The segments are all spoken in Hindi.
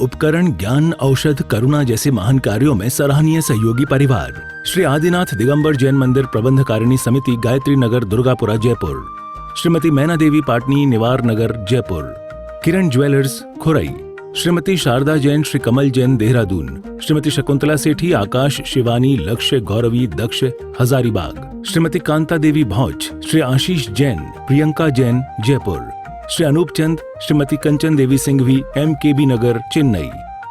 उपकरण, ज्ञान, औषध, करुणा जैसे महान कार्यों में सराहनीय सहयोगी परिवार। श्री आदिनाथ दिगंबर जैन मंदिर प्रबंधकारिणी समिति, गायत्री नगर, दुर्गापुरा, जयपुर। श्रीमती मैना देवी पाटनी, निवार नगर, जयपुर। किरण ज्वेलर्स, खुरई। श्रीमती शारदा जैन, श्री कमल जैन, देहरादून। श्रीमती शकुंतला सेठी, आकाश, शिवानी, लक्ष्य, गौरवी, दक्ष, हजारीबाग। श्रीमती कांता देवी भौज, श्री आशीष जैन, प्रियंका जैन, जयपुर। श्री अनूप चंद, श्रीमती कंचन देवी सिंघवी, MKB नगर, चेन्नई।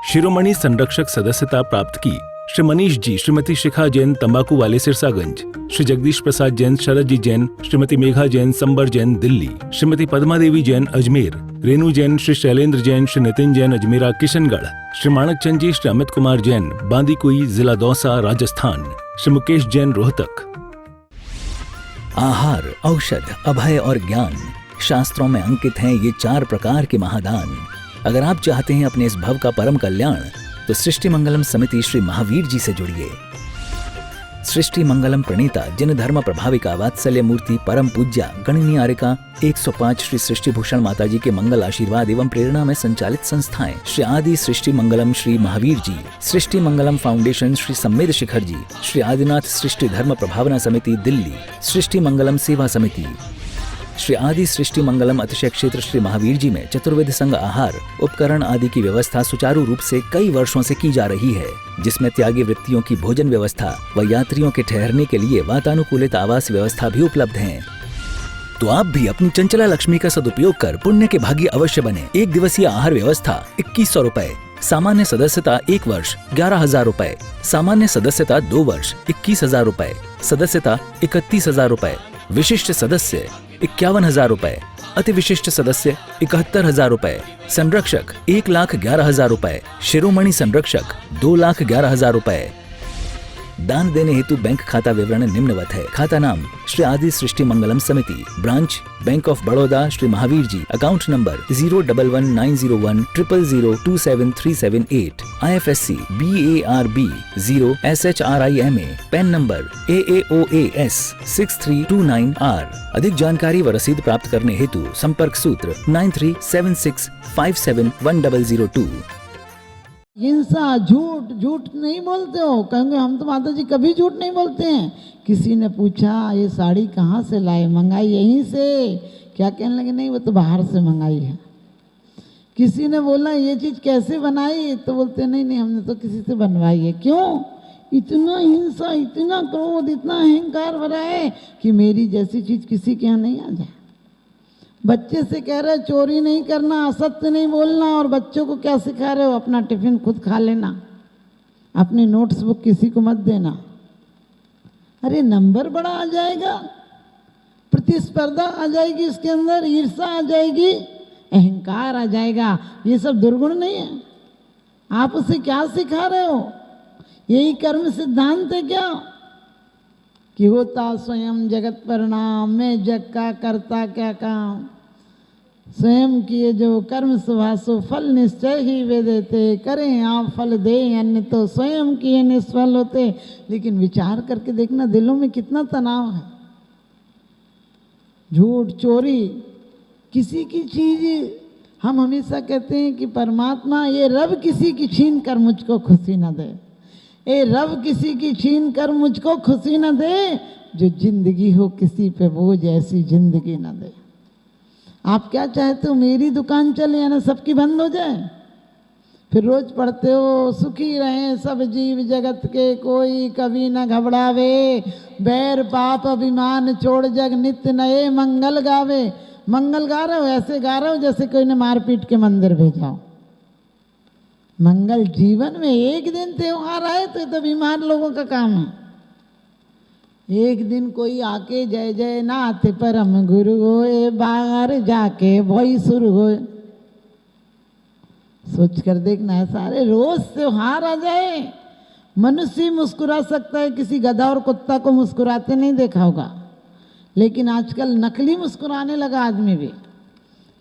शिरोमणि संरक्षक सदस्यता प्राप्त की श्री मनीष जी, श्रीमती शिखा जैन, तंबाकू वाले, सिरसागंज। श्री जगदीश प्रसाद जैन, शरद जी जैन, श्रीमती मेघा जैन, संबर जैन, दिल्ली। श्रीमती पद्मा देवी जैन, अजमेर। रेणु जैन, श्री शैलेंद्र जैन, श्री नितिन जैन, अजमेरा, किशनगढ़। श्री माणक चंद जी, श्री अमित कुमार जैन, बांदीकुई, जिला दौसा, राजस्थान। श्री मुकेश जैन, रोहतक। आहार, औषध, अभय और ज्ञान, शास्त्रों में अंकित हैं ये 4 प्रकार के महादान। अगर आप चाहते हैं अपने इस भव का परम कल्याण, तो सृष्टि मंगलम समिति श्री महावीर जी से जुड़िए। सृष्टि मंगलम प्रणीता, जिन धर्म प्रभाविका, वात्सल्य मूर्ति, परम पूज्या, गणनीय आर्यका 105 श्री सृष्टि भूषण माता जी के मंगल आशीर्वाद एवं प्रेरणा में संचालित संस्थाएं श्री आदि सृष्टि मंगलम श्री महावीर जी, सृष्टि मंगलम फाउंडेशन श्री सम्मेद शिखर जी, श्री आदिनाथ सृष्टि धर्म प्रभावना समिति दिल्ली, सृष्टि मंगलम सेवा समिति, श्री आदि सृष्टि मंगलम अतिशय क्षेत्र श्री महावीर जी में चतुर्वेद संघ आहार उपकरण आदि की व्यवस्था सुचारू रूप से कई वर्षों से की जा रही है, जिसमें त्यागी वृत्तियों की भोजन व्यवस्था व यात्रियों के ठहरने के लिए वातानुकूलित आवास व्यवस्था भी उपलब्ध है। तो आप भी अपनी चंचला लक्ष्मी का सदुपयोग कर पुण्य के भागी अवश्य बने। 1 दिवसीय आहार व्यवस्था 2100 रुपए, सामान्य सदस्यता 1 वर्ष 11,000 रुपए, सामान्य सदस्यता 2 वर्ष 21,000 रुपए, सदस्यता 31,000 रुपए, विशिष्ट सदस्य 51,000 रुपए, अति विशिष्ट सदस्य 71,000 रुपए, संरक्षक 1,11,000 रुपए, शिरोमणि संरक्षक 2,11,000 रुपए। दान देने हेतु बैंक खाता विवरण निम्नवत है। खाता नाम श्री आदि Srishti Mangalam Samiti, branch bank of Baroda Shri Mahavir ji, account number 0119010027378, IFSC BARB 0 SHRIMA, PAN number AAOAS 6329R। अधिक जानकारी व रसीद प्राप्त करने हेतु संपर्क सूत्र 9376571002। हिंसा, झूठ नहीं बोलते हो? कहेंगे हम तो माता जी कभी झूठ नहीं बोलते हैं। किसी ने पूछा ये साड़ी कहाँ से लाए, मंगाई यहीं से? क्या कहने लगे, नहीं वो तो बाहर से मंगाई है। किसी ने बोला ये चीज़ कैसे बनाई, तो बोलते नहीं हमने तो किसी से बनवाई है। क्यों? इतना हिंसा, इतना क्रोध, इतना अहंकार भरा है कि मेरी जैसी चीज़ किसी के यहाँ नहीं आ जाए। बच्चे से कह रहे चोरी नहीं करना, असत्य नहीं बोलना, और बच्चों को क्या सिखा रहे हो? अपना टिफिन खुद खा लेना, अपनी नोट्स बुक किसी को मत देना। अरे नंबर बड़ा आ जाएगा, प्रतिस्पर्धा आ जाएगी, इसके अंदर ईर्ष्या आ जाएगी, अहंकार आ जाएगा। ये सब दुर्गुण नहीं है? आप उसे क्या सिखा रहे हो? यही कर्म सिद्धांत है क्या कि होता स्वयं जगत परिणाम, मैं जग का करता क्या काम, स्वयं किए जो कर्म सुभासो फल निश्चय ही वे देते, करें आप फल दे अन्य तो स्वयं किए निष्फल होते। लेकिन विचार करके देखना दिलों में कितना तनाव है। झूठ, चोरी, किसी की चीज, हम हमेशा कहते हैं कि परमात्मा ये रब किसी की छीन कर मुझको खुशी न दे, ए रब किसी की छीन कर मुझको खुशी न दे, जो जिंदगी हो किसी पे बोझ ऐसी जिंदगी न दे। आप क्या चाहते हो, मेरी दुकान चले या ना सबकी बंद हो जाए? फिर रोज पढ़ते हो सुखी रहें सब जीव जगत के, कोई कभी न घबरावे, बैर पाप अभिमान छोड़ जग नित्य नए मंगल गावे। मंगल गा रहे हो, ऐसे गा रहे हो जैसे कोई ने मारपीट के मंदिर भेजा हो। मंगल जीवन में एक दिन त्योहार आए तो बीमार लोगों का काम है। एक दिन कोई आके जय जय नाथ परम गुरु होए, बाहर जाके भोई शुरू होए। सोच कर देखना है, सारे रोज त्योहार आ जाए। मनुष्य मुस्कुरा सकता है, किसी गधा और कुत्ता को मुस्कुराते नहीं देखा होगा, लेकिन आजकल नकली मुस्कुराने लगा आदमी भी।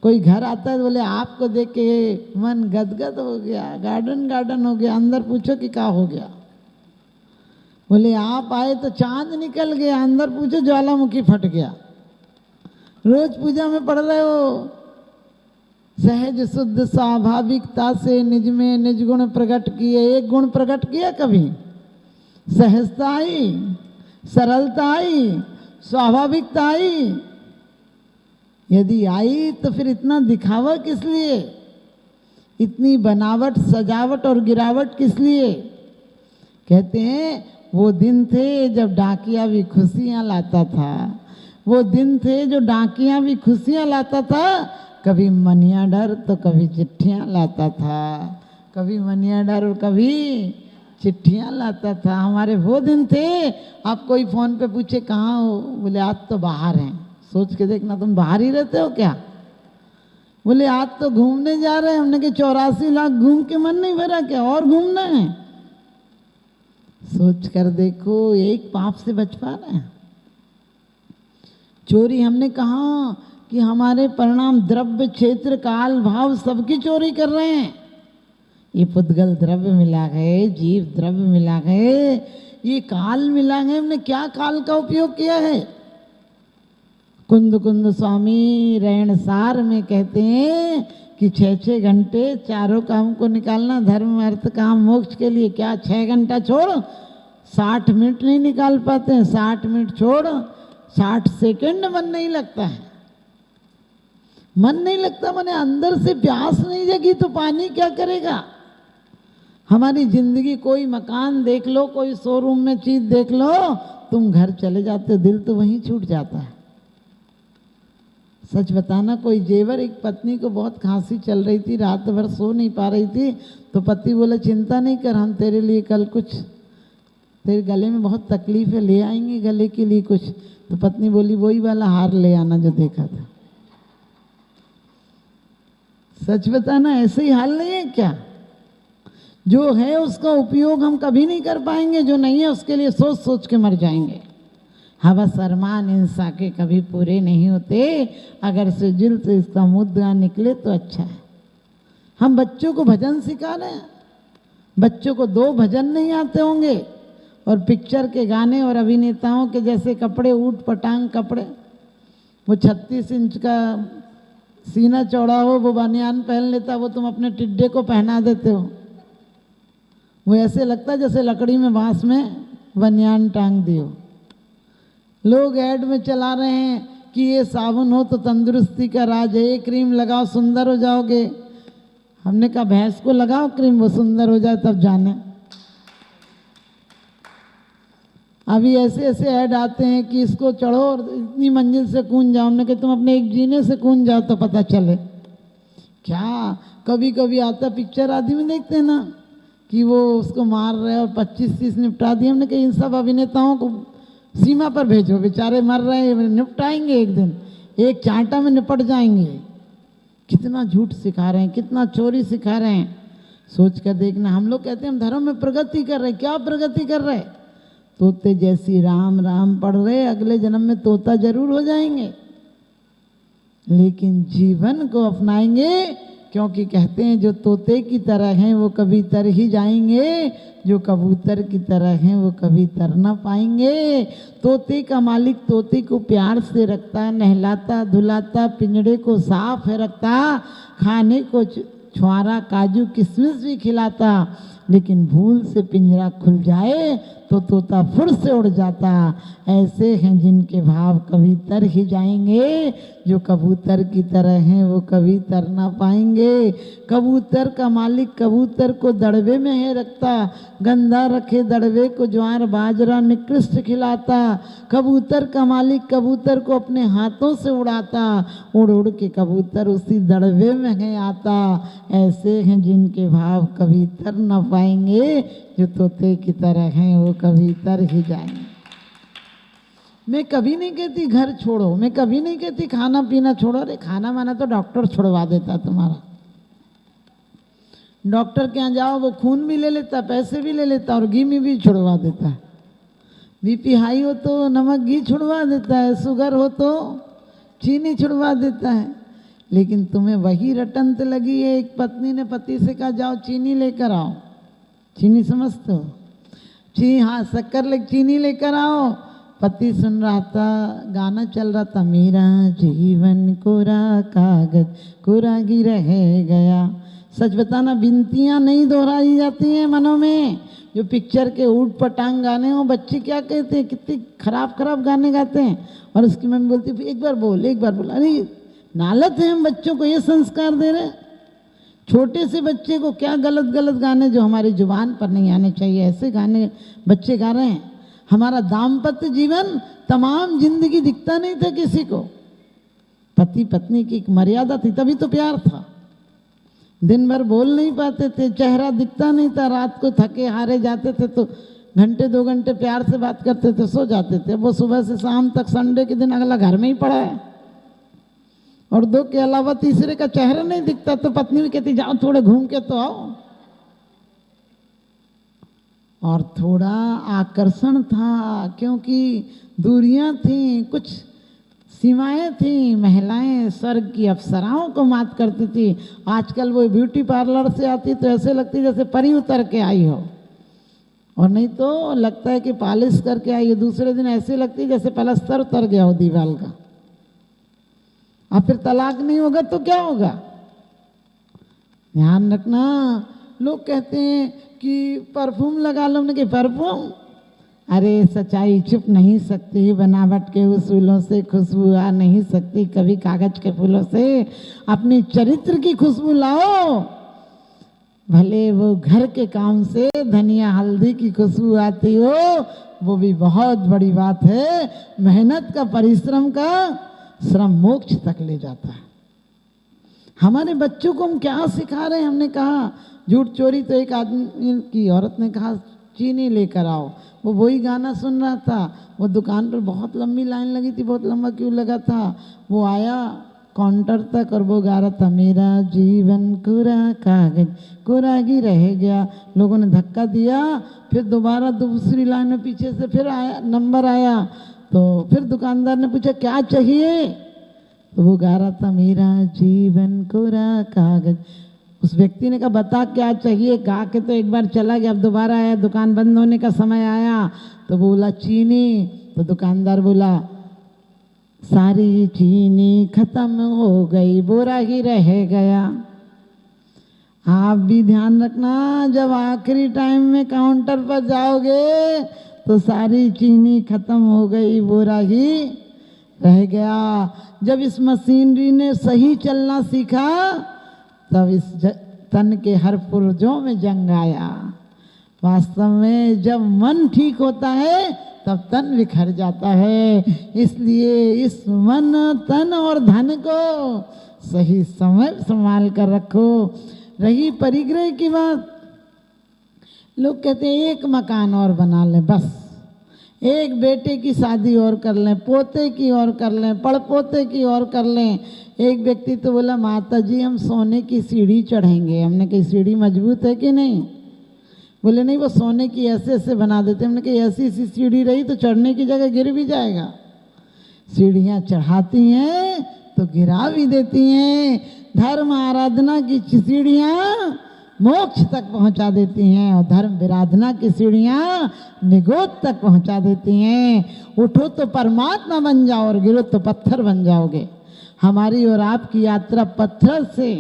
कोई घर आता है तो बोले आपको देख के मन गदगद हो गया, गार्डन हो गया। अंदर पूछो कि क्या हो गया, बोले आप आए तो चांद निकल गया। अंदर पूछो ज्वालामुखी फट गया। रोज पूजा में पढ़ रहे हो सहज शुद्ध स्वाभाविकता से निज में निज गुण प्रकट किए। एक गुण प्रकट किया कभी? सहजता आई, सरलता आई, स्वाभाविकता आई। यदि आई तो फिर इतना दिखावा किस लिए? इतनी बनावट, सजावट और गिरावट किस लिए? कहते हैं वो दिन थे जब डाकिया भी खुशियाँ लाता था। वो दिन थे जो डाकिया भी खुशियाँ लाता था। कभी मनी ऑर्डर तो कभी चिट्ठियाँ लाता था। कभी मनी ऑर्डर और कभी चिट्ठियाँ लाता था। हमारे वो दिन थे। आप कोई फ़ोन पे पूछे कहाँ हो, बोले आज तो बाहर हैं। सोच के देखना, तुम बाहर ही रहते हो क्या? बोले आज तो घूमने जा रहे हैं। हमने के 84 लाख घूम के मन नहीं भरा क्या, और घूमना है? सोच कर देखो, एक पाप से बच पा रहे हैं? चोरी हमने कहा कि हमारे परिणाम द्रव्य, क्षेत्र, काल, भाव सबकी चोरी कर रहे हैं। ये पुद्गल द्रव्य मिला गए, जीव द्रव्य मिला गए, ये काल मिला गए। हमने क्या काल का उपयोग किया है? कुंद कुंद स्वामी रैणसार में कहते हैं कि 6-6 घंटे चारों काम को निकालना, धर्म, अर्थ, काम, मोक्ष के लिए। क्या 6 घंटा छोड़ 60 मिनट नहीं निकाल पाते हैं? 60 मिनट छोड़ 60 सेकंड मन नहीं लगता है। मन नहीं लगता माने अंदर से प्यास नहीं जगी तो पानी क्या करेगा? हमारी जिंदगी, कोई मकान देख लो, कोई शोरूम में चीज देख लो, तुम घर चले जाते हो, दिल तो वहीं छूट जाता है। सच बताना, कोई जेवर, एक पत्नी को बहुत खांसी चल रही थी, रात भर सो नहीं पा रही थी, तो पति बोले चिंता नहीं कर, हम तेरे लिए कल कुछ, तेरे गले में बहुत तकलीफ है, ले आएंगे गले के लिए कुछ। तो पत्नी बोली वही वाला हार ले आना जो देखा था। सच बताना, ऐसे ही हाल नहीं है क्या? जो है उसका उपयोग हम कभी नहीं कर पाएंगे, जो नहीं है उसके लिए सोच सोच के मर जाएंगे। हवस अरमान इंसान के कभी पूरे नहीं होते, अगर से दिल से इसका मुद्दा निकले तो अच्छा है। हम बच्चों को भजन सिखा रहे हैं। बच्चों को 2 भजन नहीं आते होंगे, और पिक्चर के गाने और अभिनेताओं के जैसे कपड़े, ऊट पटांग कपड़े, वो 36 इंच का सीना चौड़ा हो वो बनियान पहन लेता, वो तुम अपने टिड्डे को पहना देते हो। वो ऐसे लगता है जैसे लकड़ी में, बांस में बनियान टांग दियो। लोग ऐड में चला रहे हैं कि ये साबुन हो तो तंदुरुस्ती का राज है, ये क्रीम लगाओ सुंदर हो जाओगे। हमने कहा भैंस को लगाओ क्रीम, वो सुंदर हो जाए तब जाने। अभी ऐसे ऐसे ऐड आते हैं कि इसको चढ़ो और इतनी मंजिल से कूद जाओ। हमने कहा तुम अपने एक जीने से कूद जाओ तो पता चले। क्या कभी कभी आता पिक्चर आदि में देखते हैं ना कि वो उसको मार रहे और 25-30 निपटा दिए। हमने कहा इन सब अभिनेताओं को सीमा पर भेजो, बेचारे मर रहे हैं, निपटाएंगे एक दिन, एक चांटा में निपट जाएंगे। कितना झूठ सिखा रहे हैं, कितना चोरी सिखा रहे हैं। सोच कर देखना। हम लोग कहते हैं हम धर्म में प्रगति कर रहे हैं, क्या प्रगति कर रहे? तोते जैसी राम राम पढ़ रहे, अगले जन्म में तोता जरूर हो जाएंगे, लेकिन जीवन को अपनाएंगे, क्योंकि कहते हैं जो तोते की तरह हैं वो कभी तर ही जाएंगे, जो कबूतर की तरह हैं वो कभी तर ना पाएंगे। तोते का मालिक तोते को प्यार से रखता, नहलाता धुलाता, पिंजड़े को साफ है रखता, खाने को छुआरा काजू किशमिश भी खिलाता, लेकिन भूल से पिंजरा खुल जाए तो तोता फुर से उड़ जाता। ऐसे हैं जिनके भाव कभी तर ही जाएंगे, जो कबूतर की तरह हैं वो कभी तर ना पाएंगे। कबूतर का मालिक कबूतर को दड़बे में है रखता, गंदा रखे दड़बे को ज्वार बाजरा निकृष्ट खिलाता। कबूतर का मालिक कबूतर को अपने हाथों से उड़ाता, उड़ उड़ के कबूतर उसी दड़बे में है आता। ऐसे हैं जिनके भाव कभी तर ना पाएंगे, जो तोते की तरह हैं वो कभी तर ही जाएंगे। मैं कभी नहीं कहती घर छोड़ो, मैं कभी नहीं कहती खाना पीना छोड़ो। अरे खाना वाना तो डॉक्टर छुड़वा देता तुम्हारा। डॉक्टर के यहाँ जाओ वो खून भी ले लेता, पैसे भी ले लेता और घी में भी छुड़वा देता है। बीपी हाई हो तो नमक घी छुड़वा देता है, शुगर हो तो चीनी छुड़वा देता है। लेकिन तुम्हें वही रटंत लगी है। एक पत्नी ने पति से कहा जाओ चीनी लेकर आओ। चीनी समझते हो? हाँ, शक्कर ले चीनी लेकर आओ। पति सुन रहा था, गाना चल रहा था, मेरा जीवन कोरा कागज कोरा गी रह गया। सच बताना, विनतियाँ नहीं दोहराई जाती हैं मनों में। जो पिक्चर के ऊट पटांग गाने हो, बच्चे क्या कहते हैं, कितने खराब खराब गाने गाते हैं, और उसकी मम्मी बोलती है एक बार बोल एक बार बोल। अरे नालत है, हम बच्चों को ये संस्कार दे रहे हैं। छोटे से बच्चे को क्या गलत गलत गाने जो हमारी जुबान पर नहीं आने चाहिए, ऐसे गाने बच्चे गा रहे हैं। हमारा दाम्पत्य जीवन तमाम जिंदगी दिखता नहीं था किसी को। पति पत्नी की एक मर्यादा थी, तभी तो प्यार था। दिन भर बोल नहीं पाते थे, चेहरा दिखता नहीं था, रात को थके हारे जाते थे तो घंटे 2 घंटे प्यार से बात करते थे, सो जाते थे। वो सुबह से शाम तक संडे के दिन अगला घर में ही पड़ा है, और 2 के अलावा तीसरे का चेहरा नहीं दिखता। तो पत्नी भी कहती जाओ थोड़े घूम के तो आओ। और थोड़ा आकर्षण था, क्योंकि दूरियां थीं, कुछ सीमाएं थीं। महिलाएं स्वर्ग की अप्सराओं को मात करती थी। आजकल वो ब्यूटी पार्लर से आती तो ऐसे लगती जैसे परी उतर के आई हो, और नहीं तो लगता है कि पॉलिश करके आई हो। दूसरे दिन ऐसे लगती जैसे पलस्तर उतर गया हो दीवार का। अब फिर तलाक नहीं होगा तो क्या होगा? ध्यान रखना। लोग कहते हैं कि परफ्यूम लगा लो, कि परफ्यूम, अरे सच्चाई छुप नहीं सकती, बनावट के उसूलों से खुशबू आ नहीं सकती, कभी कागज के फूलों से अपने चरित्र की खुशबू लाओ। भले वो घर के काम से धनिया हल्दी की खुशबू आती हो, वो भी बहुत बड़ी बात है। मेहनत का, परिश्रम का श्रम मोक्ष तक ले जाता है। हमारे बच्चों को हम क्या सिखा रहे हैं? हमने कहा झूठ चोरी, तो एक आदमी की औरत ने कहा चीनी लेकर आओ। वो वही गाना सुन रहा था। वो दुकान पर बहुत लंबी लाइन लगी थी, बहुत लंबा क्यों लगा था। वो आया काउंटर तक और वो गा रहा था, मेरा जीवन कोरा कागज कोरा गी रह गया। लोगों ने धक्का दिया, फिर दोबारा दूसरी लाइन में पीछे से फिर आया, नंबर आया, तो फिर दुकानदार ने पूछा क्या चाहिए, तो वो गा रहा था, मेरा जीवन कोरा कागज। उस व्यक्ति ने कहा बता क्या चाहिए, गा के तो एक बार चला गया, अब दोबारा आया, दुकान बंद होने का समय आया तो बोला चीनी। तो दुकानदार बोला सारी चीनी खत्म हो गई, बोरा ही रह गया। आप भी ध्यान रखना, जब आखिरी टाइम में काउंटर पर जाओगे तो सारी चीनी खत्म हो गई, बोरा ही रह गया। जब इस मशीनरी ने सही चलना सीखा तब इस तन के हर पुर्जों में जंग आया। वास्तव में जब मन ठीक होता है तब तन बिखर जाता है। इसलिए इस मन, तन और धन को सही समय संभाल कर रखो। रही परिग्रह की बात, लोग कहते हैं एक मकान और बना लें, बस एक बेटे की शादी और कर लें, पोते की और कर लें, पड़पोते की और कर लें। एक व्यक्ति तो बोला माता जी हम सोने की सीढ़ी चढ़ेंगे। हमने कही सीढ़ी मजबूत है कि नहीं? बोले नहीं, वो सोने की ऐसे ऐसे बना देते। हमने कही ऐसी ऐसी सीढ़ी रही तो चढ़ने की जगह गिर भी जाएगा। सीढ़ियाँ चढ़ाती हैं तो गिरा भी देती हैं। धर्म आराधना की सीढ़ियाँ मोक्ष तक पहुंचा देती हैं और धर्म विराधना की सीढ़ियाँ निगोद तक पहुंचा देती हैं। उठो तो परमात्मा बन जाओ और गिरो तो पत्थर बन जाओगे। हमारी और आपकी यात्रा पत्थर से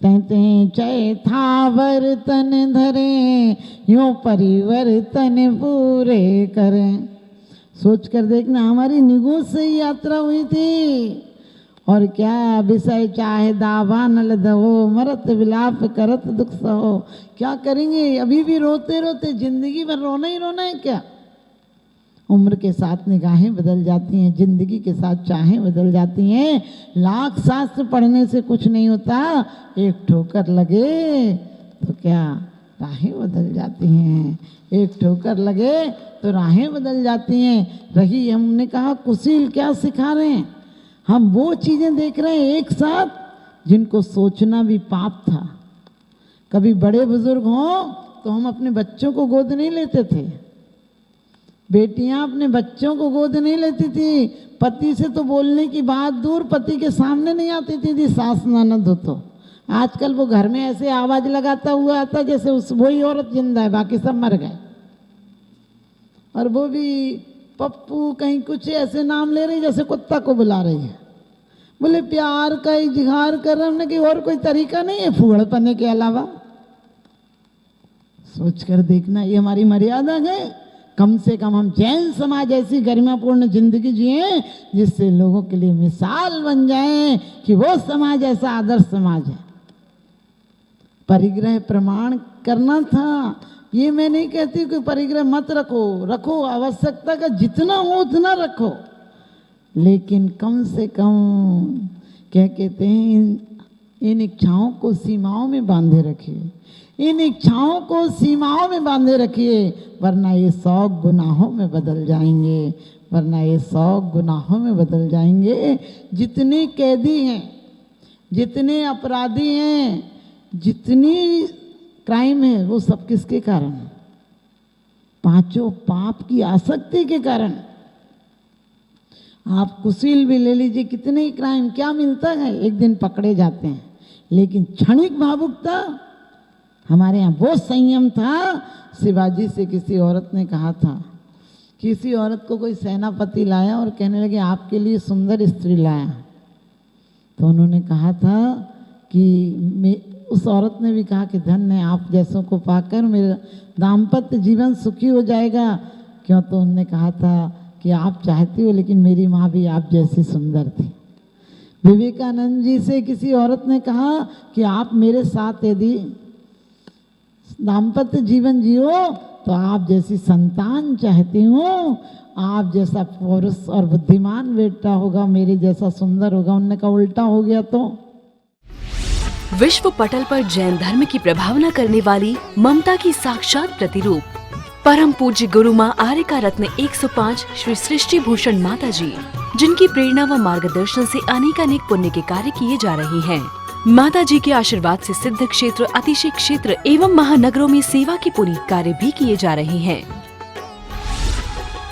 कहते हैं, चय थावर तन धरे यूं परिवर्तन पूरे करें। सोच कर देखना, हमारी निगोद से ही यात्रा हुई थी। और क्या विषय चाहे दावा न लदहो, मरत विलाप करत दुख सहो। क्या करेंगे? अभी भी रोते रोते जिंदगी भर रोना ही रोना है क्या? उम्र के साथ निगाहें बदल जाती हैं, जिंदगी के साथ चाहें बदल जाती हैं। लाख शास्त्र पढ़ने से कुछ नहीं होता, एक ठोकर लगे तो क्या राहें बदल जाती हैं। एक ठोकर लगे तो राहें बदल जाती हैं। रही, हमने कहा कुशील क्या सिखा रहे हैं? हम वो चीज़ें देख रहे हैं एक साथ जिनको सोचना भी पाप था। कभी बड़े बुजुर्ग हों तो हम अपने बच्चों को गोद नहीं लेते थे, बेटियां अपने बच्चों को गोद नहीं लेती थी। पति से तो बोलने की बात दूर, पति के सामने नहीं आती थी सास ननद हो तो। आजकल वो घर में ऐसे आवाज लगाता हुआ आता जैसे वही औरत जिंदा है, बाकी सब मर गए। और वो भी पप्पू, कहीं कुछ ऐसे नाम ले रही जैसे कुत्ता को बुला रही है। बोले प्यार का इजहार कर रहे हमने कि और कोई तरीका नहीं है फूहड़ पन्ने के अलावा। सोच कर देखना, ये हमारी मर्यादा है। कम से कम हम जैन समाज ऐसी गरिमापूर्ण जिंदगी जिए जिससे लोगों के लिए मिसाल बन जाए कि वो समाज ऐसा आदर्श समाज है। परिग्रह प्रमाण करना था, ये मैं नहीं कहती कि परिग्रह मत रखो, रखो, आवश्यकता का जितना हो उतना रखो, लेकिन कम से कम क्या कहते हैं, इन इच्छाओं को सीमाओं में बांधे रखिए, इन इच्छाओं को सीमाओं में बांधे रखिए, वरना ये 100 गुनाहों में बदल जाएंगे, वरना ये 100 गुनाहों में बदल जाएंगे। जितने कैदी हैं, जितने अपराधी हैं, जितनी क्राइम है, वो सब किसके कारण? पांचों पाप की आसक्ति के कारण। आप कुशील भी ले लीजिए, कितने ही क्राइम, क्या मिलता है? एक दिन पकड़े जाते हैं, लेकिन क्षणिक भावुकता। हमारे यहाँ वो संयम था। शिवाजी से किसी औरत ने कहा था, किसी औरत को कोई सेनापति लाया और कहने लगे आपके लिए सुंदर स्त्री लाया, तो उन्होंने कहा था कि उस औरत ने भी कहा कि धन्य है, आप जैसों को पाकर मेरा दाम्पत्य जीवन सुखी हो जाएगा। क्यों? तो उन्होंने कहा था कि आप चाहती हो, लेकिन मेरी माँ भी आप जैसी सुंदर थी। विवेकानंद जी से किसी औरत ने कहा कि आप मेरे साथ यदि दाम्पत्य जीवन जियो तो आप जैसी संतान चाहती हूँ, आप जैसा पुरुष और बुद्धिमान बेटा होगा, मेरे जैसा सुंदर होगा। उन्होंने कहा उल्टा हो गया तो? विश्व पटल पर जैन धर्म की प्रभावना करने वाली ममता की साक्षात प्रतिरूप परम पूज्य गुरु माँ आर्यका रत्न 105 श्री सृष्टि भूषण माता जी, जिनकी प्रेरणा व मार्गदर्शन से अनेकानेक पुण्य के कार्य किए जा रहे हैं। माता जी के आशीर्वाद से सिद्ध क्षेत्र, अतिशय क्षेत्र एवं महानगरों में सेवा के पुनीत कार्य भी किए जा रहे हैं।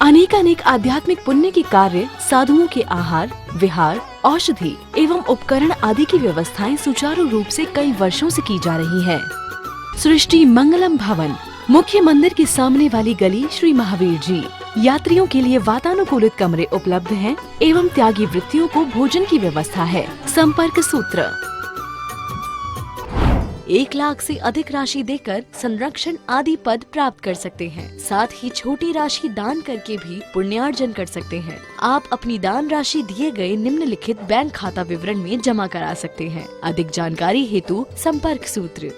अनेकानेक आध्यात्मिक पुण्य के कार्य, साधुओं के आहार, विहार, औषधि एवं उपकरण आदि की व्यवस्थाएं सुचारू रूप से कई वर्षों से की जा रही है। सृष्टि मंगलम भवन, मुख्य मंदिर के सामने वाली गली, श्री महावीर जी। यात्रियों के लिए वातानुकूलित कमरे उपलब्ध हैं एवं त्यागी वृत्तियों को भोजन की व्यवस्था है। संपर्क सूत्र 1 लाख से अधिक राशि देकर संरक्षण आदि पद प्राप्त कर सकते हैं। साथ ही छोटी राशि दान करके भी पुण्यार्जन कर सकते हैं। आप अपनी दान राशि दिए गए निम्नलिखित बैंक खाता विवरण में जमा करा सकते हैं। अधिक जानकारी हेतु संपर्क सूत्र